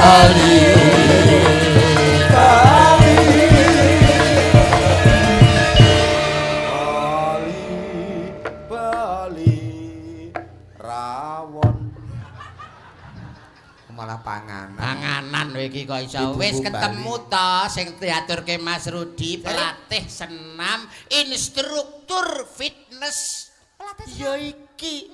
Bali rawon malah panganan iki kok iso wis ketemu to sing diaturke Mas Rudi pelatih senam instruktur fitness ya iki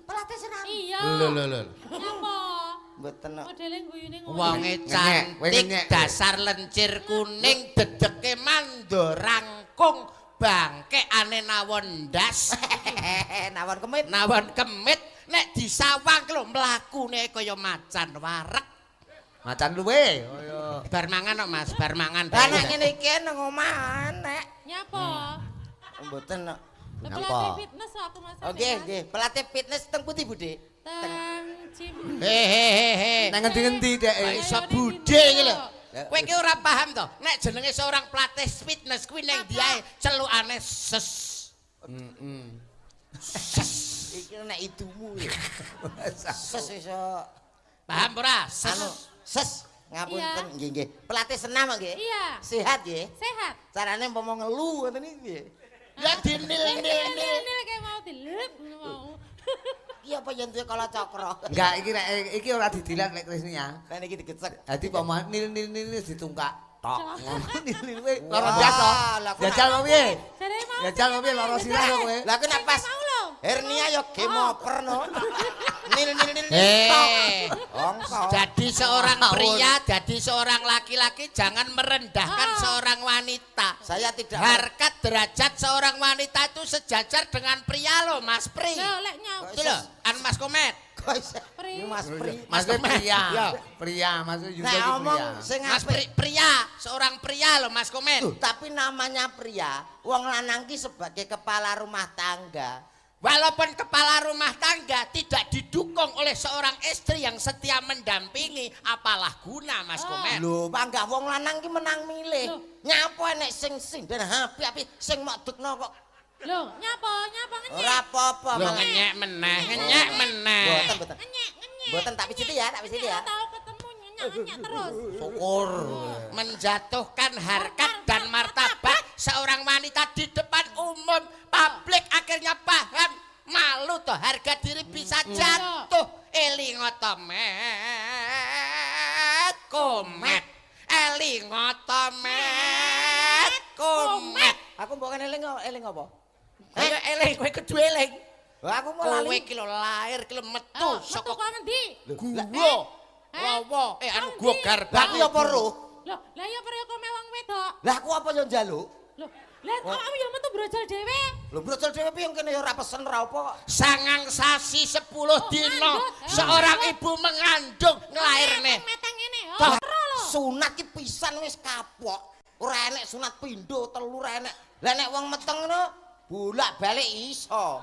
pelatih senam iya lho apa mboten modele guyune ngono wonge cantik dasar lencir kuning dedeke mandorangkung bangkekane nawon ndas nawon kemit nek disawang lho mlakune kaya macan wareg macan luwe bar mangan kok Mas bar mangan lah nek ngene iki nang omah nek nyapa mboten pelatih fitness aku Mas nggih pelatih fitness teng pundi Bude teng gym hehehe nang ngendi-ngendi dek iso budhe iki lho kowe iki ora paham to nek jenenge seorang pelatih fitness kuwi ning diae celukane ses iki nek idumu ses iso paham ora anu ses ngapunten nggih pelatih senam nggih iya sehat nggih sehat carane umpama ngelu ngoten iki piye ya dinil kayak mau dilep mau iki apa yen duwe kala cakra enggak iki ora didilat nek Krisnia nek iki digecek dadi pemain nil ditungkak tok nil kowe Lara lara biasa jajal kok piye jare mau jajal kok piye lara sirah kok kowe lah kok nek pas hernia ya game over no nil jadi seorang laki-laki jangan merendahkan seorang wanita saya tidak harkat derajat seorang wanita itu sejajar dengan pria loh Mas Pri lek nyau itu loh an Mas Komet Mas pria maksud juga nah, omong sing Mas pria seorang pria loh Mas Komet tapi namanya pria wong lanang ki sebagai kepala rumah tangga walaupun kepala rumah tangga tidak didukung oleh seorang istri yang setia mendampingi apalah guna Mas Komet lho panggah wong lanang ki menang milih nyapa nek sing dan api sing mok dukno kok lho nyapa ngenyek ora apa-apa lho ngenyek meneh mboten tak pijiti ya tahu ketemu ngenyek terus syukur menjatuhkan harkat dan martabat seorang wanita di depan umum publik akhirnya paham malu toh harga diri bisa jatuh komet aku mbok eling apa ayo eling kowe kudu eling aku mau kowe lali iki lho lahir ki lho metu saka kok ngendi guwa rawa anu guwa garbang aku ya apa roh lho lah ya pria kok mewang wedok lah aku apa yo njaluk lho lah awakmu ya metu brojol dhewe lho brocol dhewe piye kene ya ora pesen ora apa kok sangang sasi 10 dina seorang ibu mengandung nglairne meteng ngene sunat ki pisan wis kapok ora enek sunat pindho telu ora enek lah nek wong meteng ngono bolak-balik iso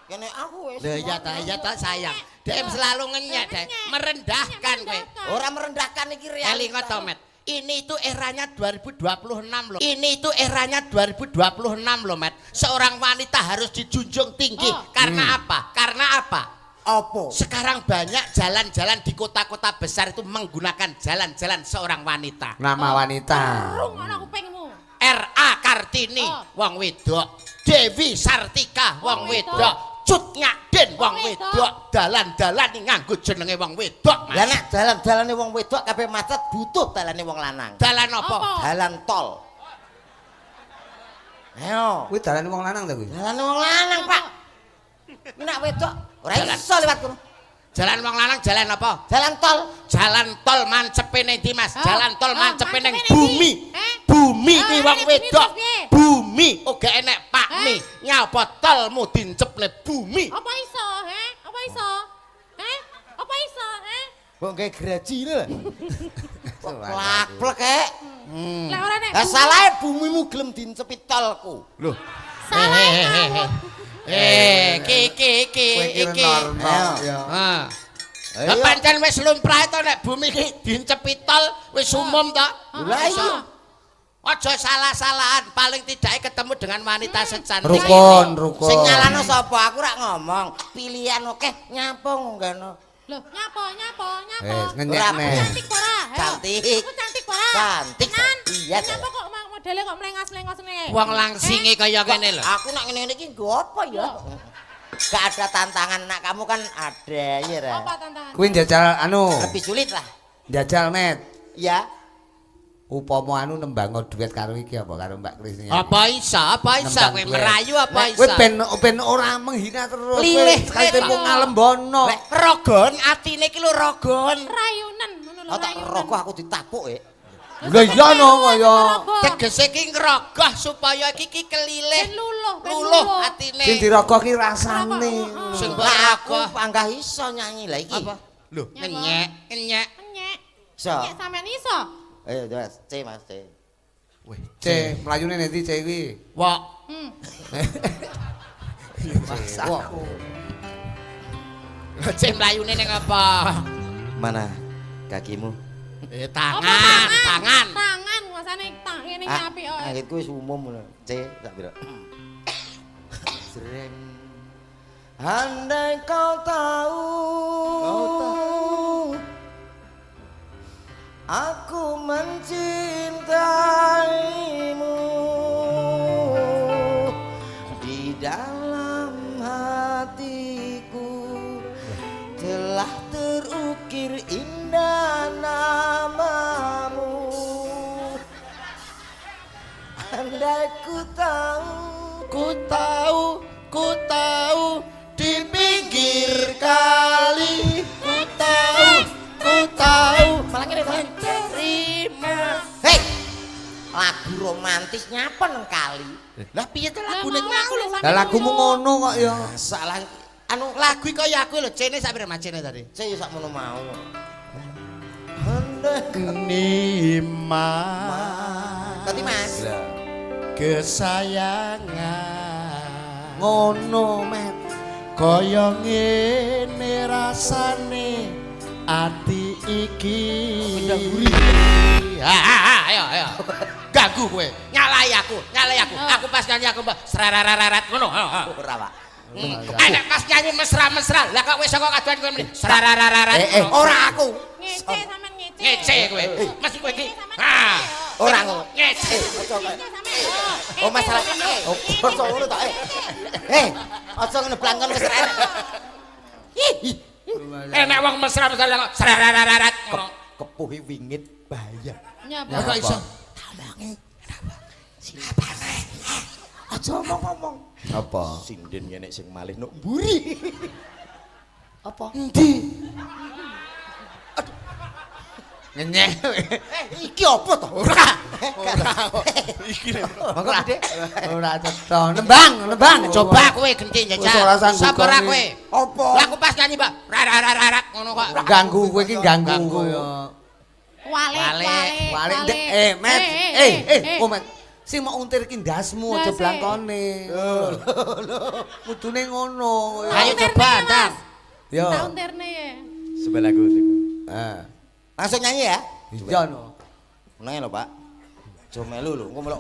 kene aku wis lho ya ta sayang dem selalu ngenyek dek merendahkan kowe ora merendahkan iki eling to Met ini itu eranya 2026 loh. Ini itu eranya 2026 loh, Met. Seorang wanita harus dijunjung tinggi. Karena apa? Karena apa? Apa? Sekarang banyak jalan-jalan di kota-kota besar itu menggunakan jalan-jalan seorang wanita. Nama wanita ngono kupingmu R.A. Kartini, wong wedok. Dewi Sartika, wong wedok. Cut Nyakden, wong wedok. Dalan-dalan nganggo jenenge wong wedok. Lah nek dalan-dalane wong wedok kabeh macet butuh dalane wong lanang. Dalan apa? Dalan tol. Ayo. kuwi dalane wong lanang ta kuwi Dalane wong lanang, Pak. Nek wedok ora iso liwat kono. Jalan wong lanang jalan apa? Jalan tol. Jalan tol mancepe ning ndi Mas? Jalan tol mancepe ning bumi. Bumi kuwi wong wedok. Bumi uga enek pakmi. Nyapa tolmu dincepne bumi. apa iso apa iso apa iso Kok gawe graji lho. Plak-plek kek. lah ora nek Lah salahe bumimu gelem dincepi tolku. lho salah Iki. normal ya Lah pancen wis lumrah to nek bumi iki dincepi tol wis umum to. Lah iya. Aja salah-salahan, paling tidak ketemu dengan wanita secantik. rukun Sing nyalano sapa? Aku rak ngomong. Pilihan akeh nyapa ngono. Loh, nyapa. Ngenyek Ora, nih. Cantik ora? Ayo. Cantik. Aku cantik ora? Cantik, Tenan? iya, Nyapa kok modele kok melengos-lengos ngene? Wong langsinge kaya kene lho. Aku nak ngene iki nggo apa ya? Gak ada tantangan nak kamu kan ada ya Ra. Apa tantangan? Kuwi njajal anu, Lebih sulit lah. njajal Met. Ya. Upama anu nembang duet karo iki apa karo Mbak Kris iki. Apa iso kowe merayu apa iso? Kowe ben ora menghina terus. Lilih, sekali tempo lilih. ngalembono. Lek rogon atine iki lho rogon. Rayunan ngono lho. Oh tak rokok aku ditapuk Lah iya no kaya. Tegese ki ngrogoh supaya iki kelilih. Ben luluh, Luluh atine. Sing dirogoh ki rasane. Sing Lah aku aku panggah iso nyanyi lah iki. apa? Lho, ngenyek. Nyek. Iso. Nyek sampean iso. Ayo Mas, C Mas C. Weh, C, mlayune nanti C kuwi. wok. Wah. Cek mlayune ning apa? Mana kakimu? Tangan. Tangan masane ngene iki apik kok. Angitku wis umum ngono. C tak pira. Sering andai kau tahu aku mencintaimu di dalam hatiku telah terukir indah namamu andai ku tahu di pinggir kali ku tahu malah ngene Bang terima hei lagu romantis nyapa nang kali Lah piye to lagune kuwi aku lho. Lah lagumu ngono kok ya. salah anu Lagu iki kaya aku lho, cene sak pira macene tadi. saya sakmono mau andai Nima tadi Mas kesayangan Ngono, Met. kaya ngene rasane ati iki. Ayo. Ganggu kowe. Nyalai aku. Aku pas nyanyi aku srarararat ngono. ora Pak Enak pas nyanyi mesra-mesra. Lah kok wis saka kaduan kowe mrene srarararat. ora aku Ngece sampean ngece. Ngece kowe. Mesti kowe iki. Ha. ora ngono Ngece. oh masalah oh aja ngono ta aja ngono blangkon wis ra enak Enak wong mesra-mesra kok srarararat ngono. kepuhi wingit bahaya Nyapa. Kok iso? aja ngomong Apa? sinden nek sing malih nok mburi apa Endi? Ngenyek. iki apa to ora Iki monggo Dek Ora cetha. Nembang. coba kowe genti Wis ora jajal. sanggup Sapa ora kok kowe? ini. apa Lah aku pas nyanyi, Mbak. Rarararat ngono kok. Ganggu kowe iki ganggu kaya. Walik Met. Oh Met. Sing mau untir ki ndasmu aja Ndase. blangkone. Kudune ngono. Ayo coba, Tang. Yo. Tahun terne ya. sebelagu Ah, langsung nyanyi ya iya no. nang lho Pak aja melu lho engko melu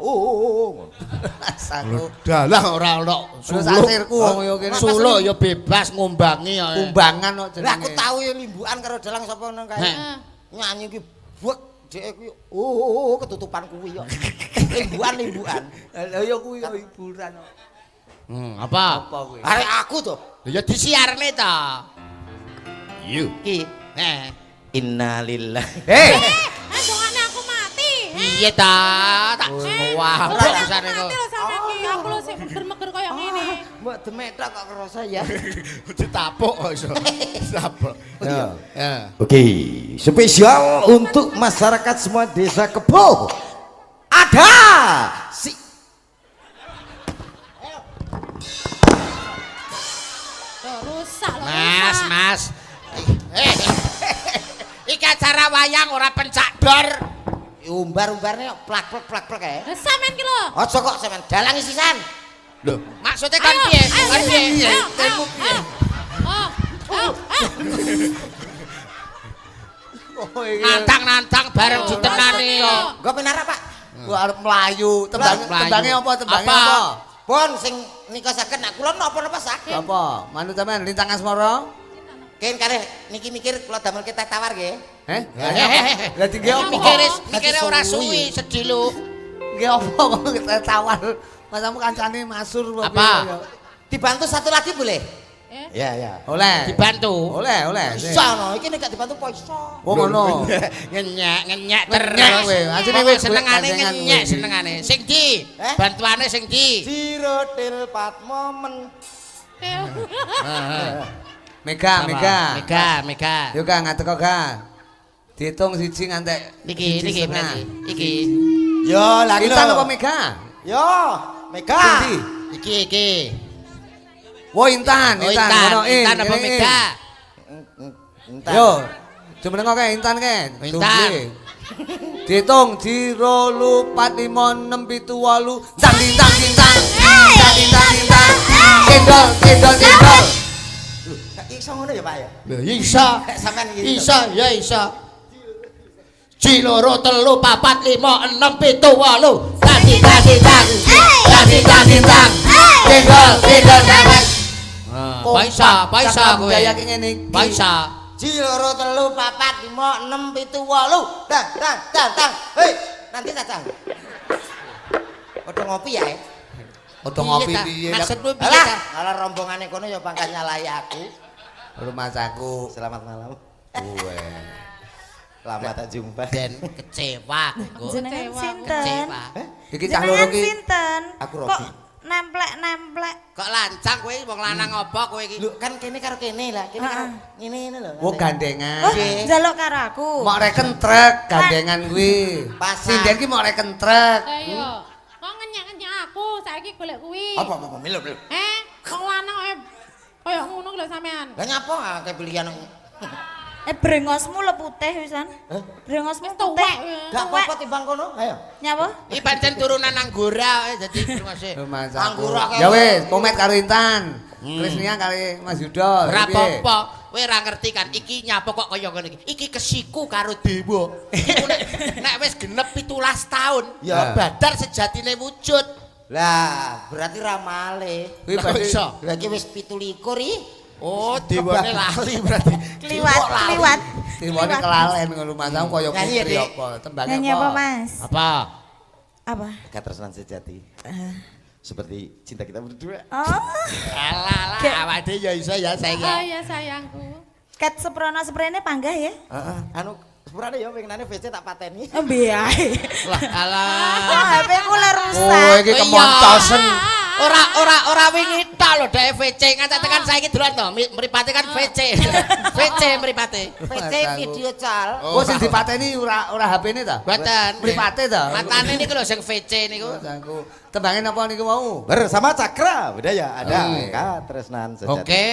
Asaku. Dalah ora ono Terus asirku wong yo kene Suluk ya bebas ngumbangi ya. kumbangan kok jenenge. lah aku tahu ya limbukan karo dalang sapa nang kae Heeh. nyanyi ki buek dhek kuwi ketutupan kuwi kok limbukan Lah yo kuwi yo hiburan kok. Apa? Apa kuwi? arek aku to Ya disiarne ta. Yu. ki innalillahi Dongane aku mati. Iya ta. Tak wah, pisane kok. Mati lho sampean ki. Aku lho sing meger-meger kaya ngene. mbok demetak kok kerasa ya Ditapuk kok iso. Ditapuk. Ya. Ya. Oke, spesial untuk masyarakat semua desa Kebo. Ada si Loh, rusak lho. Mas. Iki acara wayang ora pencak dor. umbar-umbarne plak kae. Lah sampean ki lho. Aja kok sampean dalang sisan. Lho, maksudnya kan piye? Kan piye? Temu piye? Oh iki. Nantang bareng ditenani yo. Nggo penara, Pak. Gua arep mlayu. Tembange apa? Tembange Apa? apa? Pun sing nikasaken nak kula napa-napa saged. Apa? Manut sampean lintang asmara? Ken kare niki mikir kula damel teh tawar nggih. Heh? Lah tinggi opo? Mikire ora suwi sedih lu. Nggih opo kok kita tawar. Masamu kancane masur Apa? Dibantu satu lagi boleh? Ya ya. Oleh. Dibantu. Oleh. Iso no, iki nek gak dibantu po iso. Oh ngono. Ngenyek Ngenyek kowe. Asline Wis wis senengane gandengan ngenyek kowe. senengane. Sing di? Bantuane sing di? Sirotil pat momen. Mega. Mega. Yo Kak ngateko Kak. Diitung siji ngantek Niki berarti. Iki. Yo lagi Intan apa Mega? Yo, Mega. Siji. Iki. Wo Intan, Oh, ngono Intan apa ini. Mega? Yo. Jumeneng kok Intan ke? Intan. Diitung 0 4 5 6 7 8 tang tintang tintang. Tintang. Kendol. Iso ngono ya, Pak ya? Lho iso. Sampean iki. Iso, ya iso. Ciloro 3 4 5 6 7 8. Tintang. Kendol sampean. Paisa kowe. Daya ki ngene iki. Paisa. Ciloro 3 4 5 6 7 8. Tang. Hei, nanti datang. Padha ngopi ya. Oto ngopi piye? Maksudmu piye? Alah, alah rombongane kono ya pangkat nyalahi aku. Rumah saku. Selamat malam. Kuwe. Lama tak jumpa. Den kecewa kok. Jenengan sinten? Kecewa. Iki cah loro Jenengan ki. sinten? Aku Kok Robi. nemplek. Kok lancang kowe wong lanang apa kowe iki? Lu kan kene karo kene lah, kene karo ngene lho. Wo gandengan. Oh, njaluk karo aku. Mok reken trek gandengan kuwi. Pasar. Sinden ki mok reken trek. Ayo. Kok ngenyek aku saiki golek kuwi. Apa milu. Kok lanang kaya ngono lho sampean. Lah nyapa akeh pilihan. Brengosmu le putih wisan. Brengosmu Wis putih. tuwek. Gak apa-apa timbang kono. Ayo. Nyapa? Iki pancen turunan Anggora dadi termasuk. Rumah Anggur saku. akeh. Ya wis, komet karo Intan. Krisnia kali Mas Yudo. Ora piye? apa-apa. Kowe ora ngerti kan iki nyapa kok kaya ngene iki. Iki kesiku karo dewa. Iku nek wis genep 17 taun, Ya. badar sejatine wujud. Lah, berarti ramale. Kuwi Lah, berarti iso. Lagi wis 17 i. Oh, dewane lali berarti. Kliwat. timbone kelalen ngono rumah saku kaya Nyanyi ya, putri Dik? apa? Tembang Nyanyi apa, Mas? Apa? Apa? Katresnan sejati. Seperti cinta kita berdua. Oh, Alah, awake dhewe ya iso ya Oh saiki. ya sayangku. ket seprene panggah ya? Heeh. Anu sepurane ya pengenane VC tak pateni. Oh, biae. Lah, alah. Oh, HP ku le Oh, rusak. iki kemoncosen. Ora wingi tok lho dhek VC nganti tekan saiki dolan to. Mripate kan VC. VC mripate. VC video cal. Oh, sing dipateni ora HP-ne ta? Mboten. Mripate ta? Matane niku lho sing VC niku. Aku tembangin apa niku mau? Bersama Cakra Budaya ada Oh, iya. Katresnan sejati. Oke.